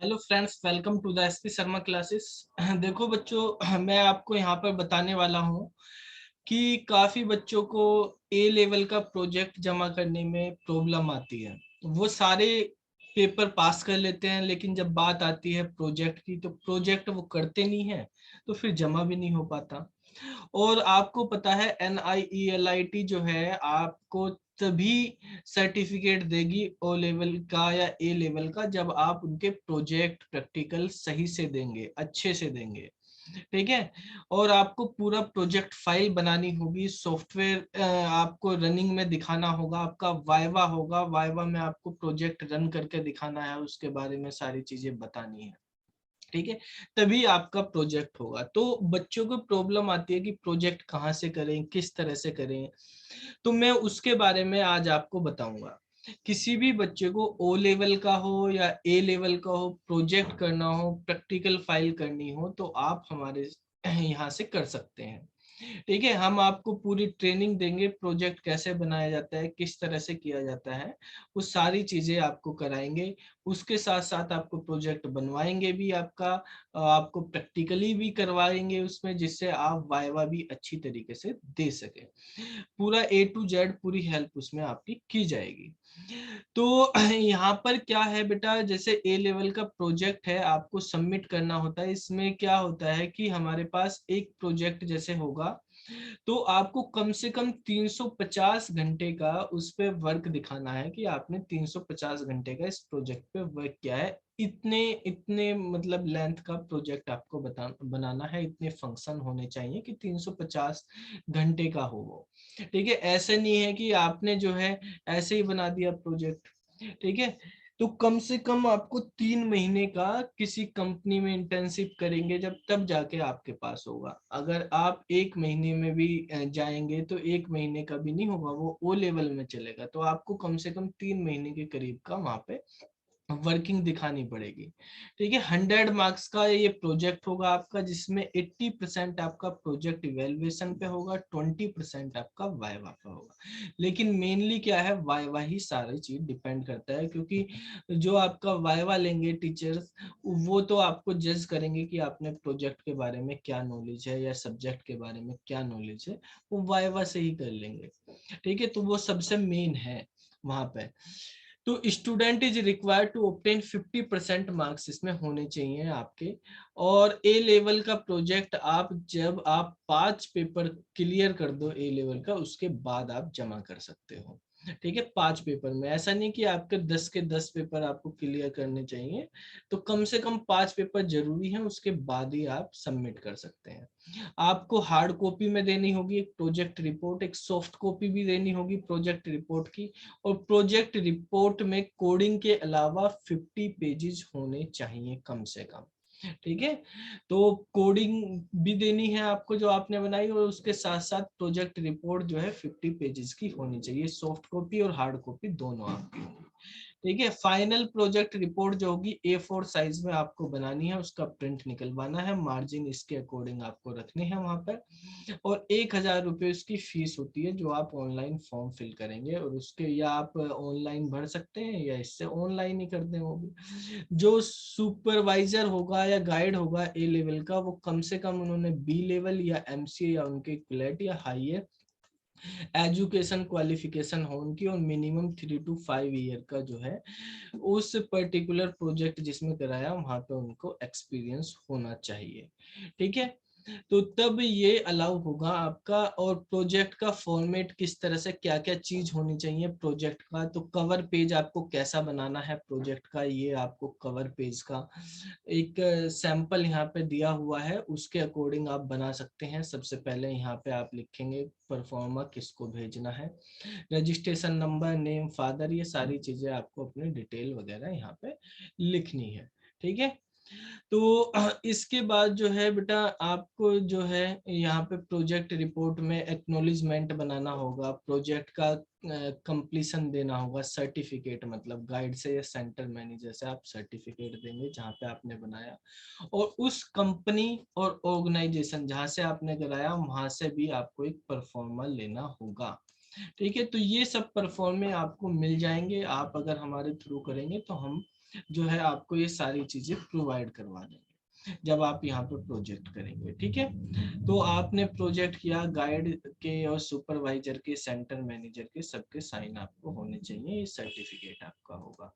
Hello friends, welcome to the SP Sharma classes. देखो बच्चों, मैं आपको यहाँ पर बताने वाला हूँ कि काफी बच्चों को ए लेवल का प्रोजेक्ट जमा करने में प्रॉब्लम आती है। वो सारे पेपर पास कर लेते हैं, लेकिन जब बात आती है प्रोजेक्ट की तो प्रोजेक्ट वो करते नहीं है, तो फिर जमा भी नहीं हो पाता। और आपको पता है NIELIT जो है आपको तभी सर्टिफिकेट देगी ओ लेवल का या ए लेवल का जब आप उनके प्रोजेक्ट प्रैक्टिकल सही से देंगे, अच्छे से देंगे। ठीक है। और आपको पूरा प्रोजेक्ट फाइल बनानी होगी, सॉफ्टवेयर आपको रनिंग में दिखाना होगा, आपका वाइवा होगा, वाइवा में आपको प्रोजेक्ट रन करके दिखाना है, उसके बारे में सारी चीजें बतानी है। ठीक है। तभी आपका प्रोजेक्ट होगा। तो बच्चों को प्रॉब्लम आती है कि प्रोजेक्ट कहाँ से करें, किस तरह से करें। तो मैं उसके बारे में आज आपको बताऊंगा। किसी भी बच्चे को ओ लेवल का हो या ए लेवल का हो, प्रोजेक्ट करना हो, प्रैक्टिकल फाइल करनी हो, तो आप हमारे यहाँ से कर सकते हैं। ठीक है। हम आपको पूरी ट्रेनिंग देंगे, प्रोजेक्ट कैसे बनाया जाता है, किस तरह से किया जाता है, वो सारी चीजें आपको कराएंगे। उसके साथ साथ आपको प्रोजेक्ट बनवाएंगे भी, आपको प्रैक्टिकली भी करवाएंगे उसमें, जिससे आप वाइवा भी अच्छी तरीके से दे सके। पूरा A to Z पूरी हेल्प उसमें आपकी की जाएगी। तो यहाँ पर क्या है बेटा, जैसे ए लेवल का प्रोजेक्ट है, आपको सबमिट करना होता है। इसमें क्या होता है कि हमारे पास एक प्रोजेक्ट जैसे होगा, तो आपको कम से कम 350 घंटे का उस पे वर्क दिखाना है कि आपने 350 घंटे का इस प्रोजेक्ट पे वर्क किया है। इतने इतने मतलब लेंथ का प्रोजेक्ट आपको बनाना है, इतने फंक्शन होने चाहिए कि 350 घंटे का हो वो। ठीक है। ऐसे नहीं है कि आपने जो है ऐसे ही बना दिया प्रोजेक्ट। ठीक है। तो कम से कम आपको 3 महीने का किसी कंपनी में इंटर्नशिप करेंगे जब, तब जाके आपके पास होगा। अगर आप 1 महीने में भी जाएंगे तो 1 महीने का भी नहीं होगा, वो ओ लेवल में चलेगा। तो आपको कम से कम 3 महीने के करीब का वहां पे वर्किंग दिखानी पड़ेगी। ठीक है। 100 मार्क्स का ये प्रोजेक्ट होगा आपका, जिसमें 80% आपका प्रोजेक्ट इवेल्युएशन पे होगा, 20% आपका वाइवा पे होगा। लेकिन मेनली क्या है, वाइवा ही सारी चीज डिपेंड करता है, क्योंकि जो आपका वाइवा लेंगे टीचर्स, वो तो आपको जज करेंगे कि आपने प्रोजेक्ट के बारे में क्या नॉलेज है या सब्जेक्ट के बारे में क्या नॉलेज है, वो वाइवा से ही कर लेंगे। ठीक है। तो वो सबसे मेन है वहां पे। तो student is required to obtain 50% marks इसमें होने चाहिए आपके। और ए लेवल का प्रोजेक्ट आप जब आप 5 पेपर क्लियर कर दो ए लेवल का, उसके बाद आप जमा कर सकते हो। ठीक है। 5 पेपर में ऐसा नहीं कि आपके 10 के 10 पेपर आपको क्लियर करने चाहिए, तो कम से कम 5 पेपर जरूरी है, उसके बाद ही आप सबमिट कर सकते हैं। आपको हार्ड कॉपी में देनी होगी एक प्रोजेक्ट रिपोर्ट, एक सॉफ्ट कॉपी भी देनी होगी प्रोजेक्ट रिपोर्ट की। और प्रोजेक्ट रिपोर्ट में कोडिंग के अलावा 50 पेजेस होने चाहिए कम से कम। ठीक है। तो कोडिंग भी देनी है आपको जो आपने बनाई, और उसके साथ साथ प्रोजेक्ट रिपोर्ट जो है 50 पेजेस की होनी चाहिए, सॉफ्ट कॉपी और हार्ड कॉपी दोनों आपकी होगी। ठीक है। फाइनल प्रोजेक्ट रिपोर्ट जो होगी A4 साइज में आपको बनानी है, उसका प्रिंट निकलवाना है, मार्जिन इसके अकॉर्डिंग आपको रखने हैं वहां पर। और 1,000 रुपये उसकी फीस होती है, जो आप ऑनलाइन फॉर्म फिल करेंगे, और उसके या आप ऑनलाइन भर सकते हैं या इससे ऑनलाइन ही कर दें। वो भी जो सुपरवाइजर होगा या गाइड होगा ए लेवल का, वो कम से कम उन्होंने बी लेवल या MCA या उनके इक्वलेट या हाइयर एजुकेशन क्वालिफिकेशन हो उनकी, और मिनिमम 3 to 5 ईयर का जो है उस पर्टिकुलर प्रोजेक्ट जिसमें कराया वहां पे उनको एक्सपीरियंस होना चाहिए। ठीक है। तो तब ये अलाउ होगा आपका। और प्रोजेक्ट का फॉर्मेट किस तरह से, क्या क्या चीज होनी चाहिए प्रोजेक्ट का, तो कवर पेज आपको कैसा बनाना है प्रोजेक्ट का, ये आपको कवर पेज का एक सैंपल यहाँ पे दिया हुआ है, उसके अकॉर्डिंग आप बना सकते हैं। सबसे पहले यहाँ पे आप लिखेंगे परफॉर्मा किसको भेजना है, रजिस्ट्रेशन नंबर, नेम, फादर, ये सारी चीजें आपको अपनी डिटेल वगैरह यहाँ पे लिखनी है। ठीक है। तो इसके बाद जो है बेटा, आपको जो है यहाँ पे प्रोजेक्ट रिपोर्ट में एक्नॉलेजमेंट बनाना होगा, प्रोजेक्ट का कंप्लीशन देना होगा, सर्टिफिकेट मतलब गाइड से या सेंटर मैनेजर से आप सर्टिफिकेट देंगे जहाँ पे आपने बनाया। और उस कंपनी और ऑर्गेनाइजेशन जहाँ से आपने कराया, वहां से भी आपको एक परफॉर्मा लेना होगा। ठीक है, तो ये सब परफॉर्म में आपको मिल जाएंगे, आप अगर हमारे थ्रू करेंगे तो हम जो है आपको ये सारी चीजें प्रोवाइड करवा देंगे जब आप यहाँ पे प्रोजेक्ट करेंगे। ठीक है, तो आपने प्रोजेक्ट किया, गाइड के और सुपरवाइजर के, सेंटर मैनेजर के, सबके साइन आपको होने चाहिए, ये सर्टिफिकेट आपका होगा।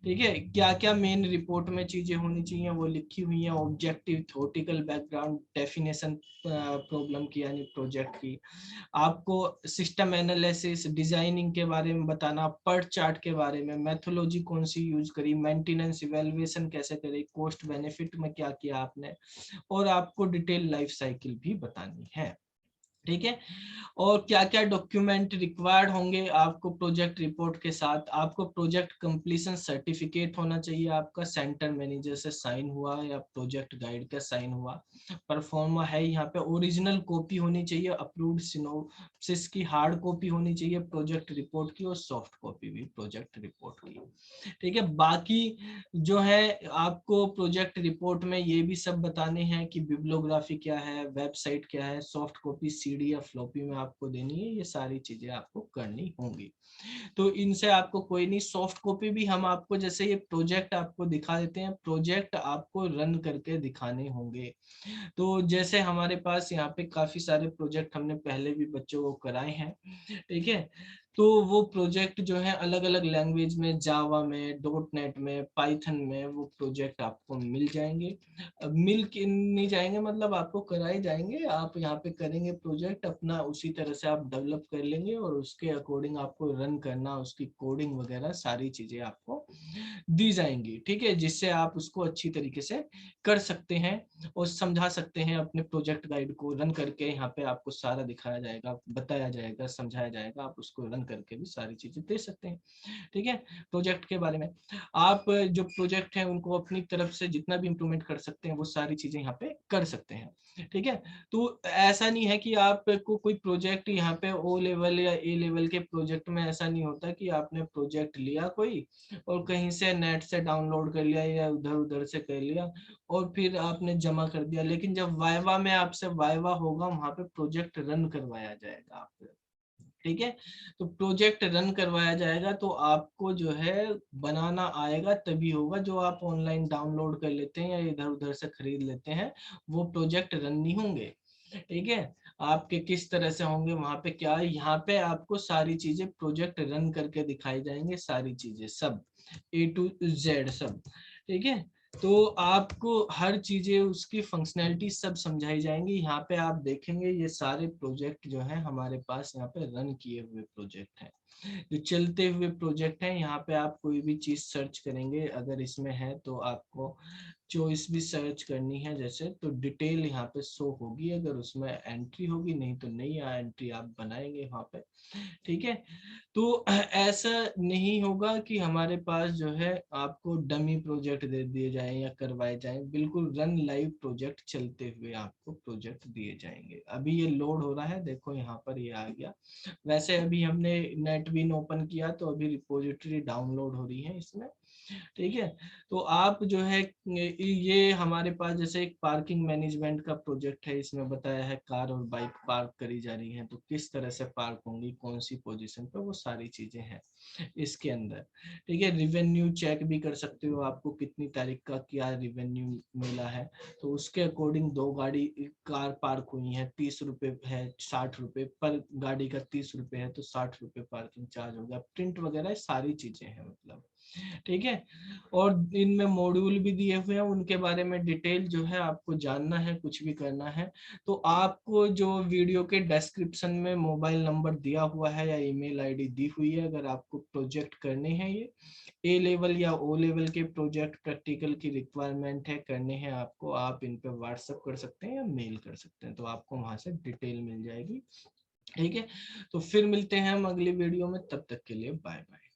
ठीक है, क्या क्या मेन रिपोर्ट में चीजें होनी चाहिए वो लिखी हुई है। Objective, theoretical background, definition problem की यानी प्रोजेक्ट की, आपको सिस्टम एनालिसिस, डिजाइनिंग के बारे में बताना, पर्ट चार्ट के बारे में, मेथोलॉजी कौन सी यूज करी, मेंटेनेंस इवैल्यूएशन कैसे करी, कॉस्ट बेनिफिट में क्या किया आपने, और आपको डिटेल लाइफ साइकिल भी बतानी है। ठीक है, और क्या क्या डॉक्यूमेंट रिक्वायर्ड होंगे आपको प्रोजेक्ट रिपोर्ट के साथ। आपको प्रोजेक्ट कंप्लीशन सर्टिफिकेट होना चाहिए आपका, सेंटर मैनेजर से साइन हुआ या प्रोजेक्ट गाइड का साइन हुआ, परफॉर्मा है यहाँ पे, ओरिजिनल कॉपी होनी चाहिए, अप्रूव्ड सिनॉप्सिस की हार्ड कॉपी होनी चाहिए प्रोजेक्ट रिपोर्ट की, और सॉफ्ट कॉपी भी प्रोजेक्ट रिपोर्ट की। ठीक है, बाकी जो है आपको प्रोजेक्ट रिपोर्ट में ये भी सब बताने हैं कि बिब्लियोग्राफी क्या है, वेबसाइट क्या है, सॉफ्ट कॉपी सीडी या फ्लॉपी में आपको देनी है, ये सारी चीजें आपको करनी होंगी। तो इनसे आपको कोई नहीं, सॉफ्ट कॉपी भी हम आपको, जैसे ये प्रोजेक्ट आपको दिखा देते हैं, प्रोजेक्ट आपको रन करके दिखाने होंगे। तो जैसे हमारे पास यहाँ पे काफी सारे प्रोजेक्ट हमने पहले भी बच्चों को कराए हैं। ठीक है, तो वो प्रोजेक्ट जो है अलग अलग लैंग्वेज में, जावा में, डॉट नेट में, पाइथन में, वो प्रोजेक्ट आपको मिल जाएंगे। अब मिल के नहीं जाएंगे, मतलब आपको कराए जाएंगे, आप यहाँ पे करेंगे प्रोजेक्ट अपना, उसी तरह से आप डेवलप कर लेंगे और उसके अकॉर्डिंग आपको रन करना, उसकी कोडिंग वगैरह सारी चीजें आपको दी जाएंगी। ठीक है, जिससे आप उसको अच्छी तरीके से कर सकते हैं और समझा सकते हैं। अपने प्रोजेक्ट गाइड को रन करके यहाँ पे आपको सारा दिखाया जाएगा, बताया जाएगा, समझाया जाएगा, आप उसको रन करके भी सारी चीजें दे सकते हैं। ठीक है, प्रोजेक्ट के बारे में आप जो प्रोजेक्ट है उनको अपनी तरफ से जितना भी इम्प्रूवमेंट कर सकते हैं वो सारी चीजें यहाँ पे कर सकते हैं। ठीक है, तो ऐसा नहीं है कि आपको कोई प्रोजेक्ट यहाँ पे ओ लेवल या ए लेवल के प्रोजेक्ट में ऐसा नहीं होता कि आपने प्रोजेक्ट लिया कोई और कहीं से नेट से डाउनलोड कर लिया या उधर उधर से कर लिया और फिर आपने जमा कर दिया, लेकिन जब वाइवा में आपसे वाइवा होगा वहां पे प्रोजेक्ट रन करवाया जाएगा आपको। ठीक है, तो प्रोजेक्ट रन करवाया जाएगा तो आपको जो है बनाना आएगा तभी होगा। जो आप ऑनलाइन डाउनलोड कर लेते हैं या इधर उधर से खरीद लेते हैं वो प्रोजेक्ट रन नहीं होंगे। ठीक है, आपके किस तरह से होंगे वहां पे क्या है, यहाँ पे आपको सारी चीजें प्रोजेक्ट रन करके दिखाई जाएंगे, सारी चीजें सब A to Z सब। ठीक है, तो आपको हर चीजें उसकी फंक्शनैलिटी सब समझाई जाएंगी। यहाँ पे आप देखेंगे ये सारे प्रोजेक्ट जो है हमारे पास यहाँ पे रन किए हुए प्रोजेक्ट हैं, जो चलते हुए प्रोजेक्ट हैं। यहाँ पे आप कोई भी चीज सर्च करेंगे अगर इसमें है तो आपको चॉइस भी सर्च करनी है जैसे, तो डिटेल यहाँ पे शो होगी, अगर उसमें एंट्री होगी, नहीं तो नहीं एंट्री आप बनाएंगे वहाँ पे। ठीक है, तो ऐसा नहीं होगा कि हमारे पास जो है आपको डमी प्रोजेक्ट दे दिए जाए या करवाए जाए, बिल्कुल रन लाइव प्रोजेक्ट चलते हुए आपको प्रोजेक्ट दिए जाएंगे। अभी ये लोड हो रहा है, देखो यहाँ पर ये आ गया। वैसे अभी हमने नेटबीन ओपन किया तो अभी रिपोजिटरी डाउनलोड हो रही है इसमें। ठीक है, तो आप जो है ये हमारे पास जैसे एक पार्किंग मैनेजमेंट का प्रोजेक्ट है, इसमें बताया है कार और बाइक पार्क करी जा रही हैं तो किस तरह से पार्क होंगी, कौन सी पोजीशन पे, वो सारी चीजें हैं इसके अंदर। ठीक है, रिवेन्यू चेक भी कर सकते हो, आपको कितनी तारीख का क्या रिवेन्यू मिला है, तो उसके अकॉर्डिंग दो गाड़ी कार पार्क हुई है, 30 रुपए है, 60 रुपए पर गाड़ी का, 30 रुपए है तो 60 रुपए पार्किंग चार्ज होगा, प्रिंट वगैरह सारी चीजें हैं मतलब। ठीक है, और इनमें मॉड्यूल भी दिए हुए हैं, उनके बारे में डिटेल जो है आपको जानना है, कुछ भी करना है तो आपको जो वीडियो के डिस्क्रिप्शन में मोबाइल नंबर दिया हुआ है या ईमेल आईडी दी हुई है, अगर आपको प्रोजेक्ट करने हैं ये ए लेवल या ओ लेवल के प्रोजेक्ट प्रैक्टिकल की रिक्वायरमेंट है, करने हैं आपको, आप इन पे व्हाट्सएप कर सकते हैं या मेल कर सकते हैं, तो आपको वहां से डिटेल मिल जाएगी। ठीक है, तो फिर मिलते हैं हम अगली वीडियो में, तब तक के लिए बाय बाय।